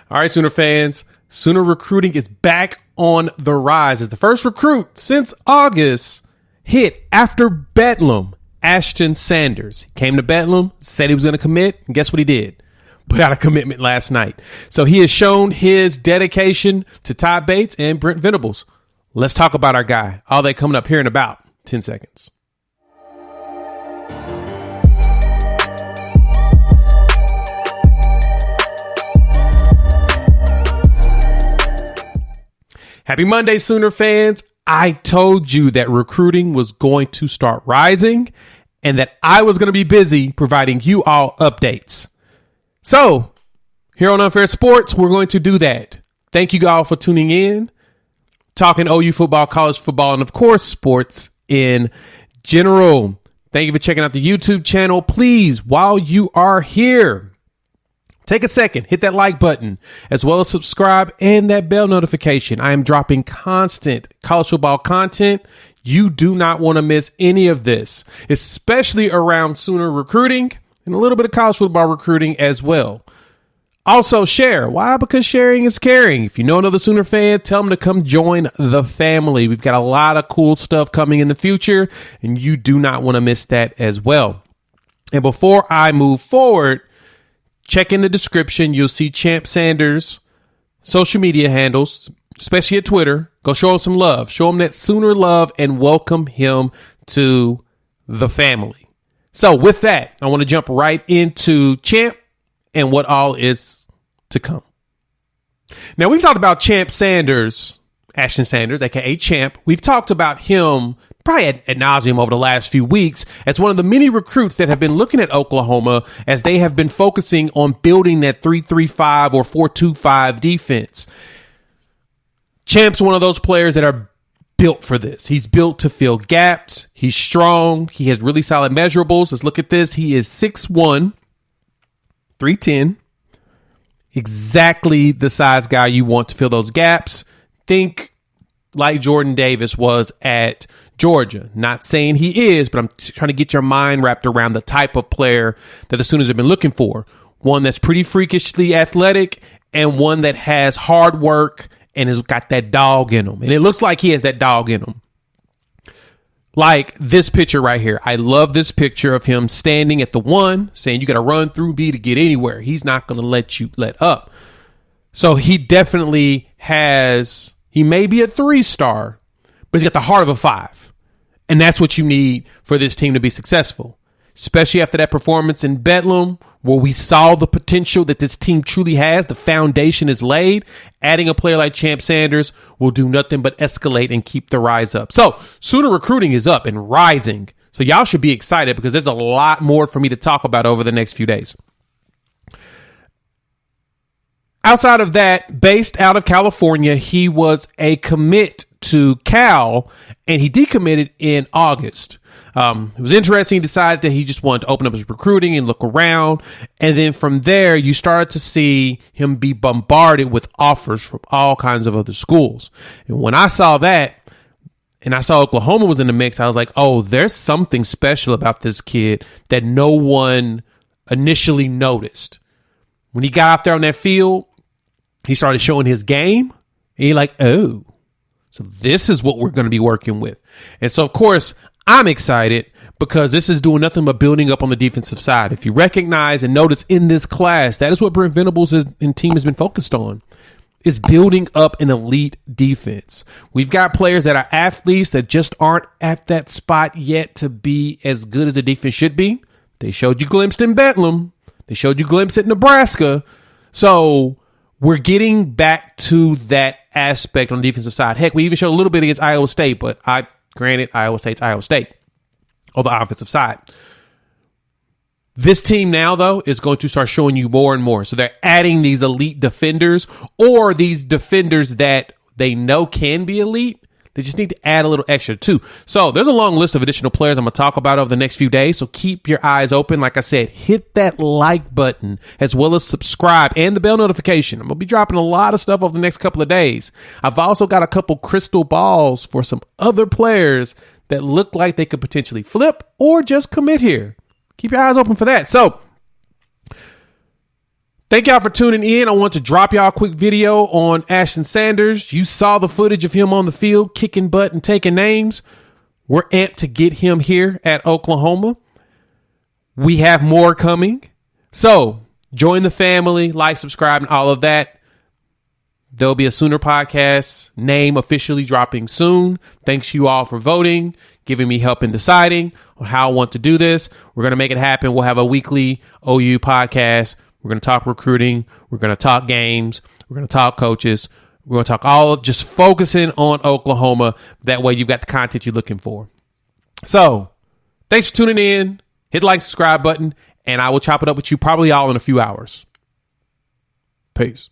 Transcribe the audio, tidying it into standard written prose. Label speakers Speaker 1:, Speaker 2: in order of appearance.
Speaker 1: All right, Sooner fans, Sooner recruiting is back on the rise as the first recruit since August hit after Bedlam, Ashton Sanders. He came to Bedlam, said he was going to commit, and guess what he did? Put out a commitment last night. So he has shown his dedication to Todd Bates and Brent Venables. Let's talk about our guy. All that coming up here in about 10 seconds. Happy Monday, Sooner fans. I told you that recruiting was going to start rising and that I was going to be busy providing you all updates. So here on Unfair Sports, we're going to do that. Thank you all for tuning in, talking OU football, college football, and of course, sports in general. Thank you for checking out the YouTube channel. Please, while you are here, take a second, hit that like button, as well as subscribe and that bell notification. I am dropping constant college football content. You do not want to miss any of this, especially around Sooner recruiting and a little bit of college football recruiting as well. Also, share. Why? Because sharing is caring. If you know another Sooner fan, tell them to come join the family. We've got a lot of cool stuff coming in the future, and you do not want to miss that as well. And before I move forward, check in the description. You'll see Champ Sanders' social media handles, especially at Twitter. Go show him some love. Show him that Sooner love and welcome him to the family. So with that, I want to jump right into Champ and what all is to come. Now, we've talked about Champ Sanders, Ashton Sanders, a.k.a. Champ. We've talked about him probably ad nauseum over the last few weeks as one of the many recruits that have been looking at Oklahoma as they have been focusing on building that 3-3-5 or 4-2-5 defense. Champ's one of those players that are built for this. He's built to fill gaps. He's strong. He has really solid measurables. Let's look at this. He is 6'1", 310. Exactly the size guy you want to fill those gaps. Think like Jordan Davis was at Georgia. Not saying he is, but I'm trying to get your mind wrapped around the type of player that the Sooners have been looking for. One that's pretty freakishly athletic and one that has hard work and has got that dog in him. And it looks like he has that dog in him. Like this picture right here. I love this picture of him standing at the one, saying you got to run through B to get anywhere. He's not going to let you let up. So he definitely has, he may be a 3-star, but he's got the heart of a 5. And that's what you need for this team to be successful, especially after that performance in Bedlam, where we saw the potential that this team truly has. The foundation is laid. Adding a player like Champ Sanders will do nothing but escalate and keep the rise up. So Sooner recruiting is up and rising. So y'all should be excited because there's a lot more for me to talk about over the next few days. Outside of that, based out of California, he was a commit to Cal, and he decommitted in August. It was interesting. He decided that he just wanted to open up his recruiting and look around. And then from there, you started to see him be bombarded with offers from all kinds of other schools. And when I saw that, and I saw Oklahoma was in the mix, I was like, oh, there's something special about this kid that no one initially noticed. When he got out there on that field, he started showing his game. And you're like, oh, so this is what we're going to be working with. And so, of course, I'm excited because this is doing nothing but building up on the defensive side. If you recognize and notice in this class, that is what Brent Venables and team has been focused on, is building up an elite defense. We've got players that are athletes that just aren't at that spot yet to be as good as the defense should be. They showed you glimpsed in Bedlam. They showed you glimpsed at Nebraska. So we're getting back to that aspect on the defensive side. Heck, we even showed a little bit against Iowa State, but granted, Iowa State's Iowa State on the offensive side. This team now, though, is going to start showing you more and more. So they're adding these elite defenders or these defenders that they know can be elite. They just need to add a little extra too. So there's a long list of additional players I'm going to talk about over the next few days. So keep your eyes open. Like I said, hit that like button as well as subscribe and the bell notification. I'm going to be dropping a lot of stuff over the next couple of days. I've also got a couple crystal balls for some other players that look like they could potentially flip or just commit here. Keep your eyes open for that. So Thank y'all for tuning in. I want to drop y'all a quick video on Ashton Sanders. You saw the footage of him on the field kicking butt and taking names. We're amped to get him here at Oklahoma. We have more coming. So join the family, like, subscribe, and all of that. There'll be a Sooner podcast name officially dropping soon. Thanks you all for voting, giving me help in deciding on how I want to do this. We're going to make it happen. We'll have a weekly OU podcast. We're going to talk recruiting. We're going to talk games. We're going to talk coaches. We're going to talk all just focusing on Oklahoma. That way you've got the content you're looking for. So thanks for tuning in. Hit the like, subscribe button, and I will chop it up with you probably all in a few hours. Peace.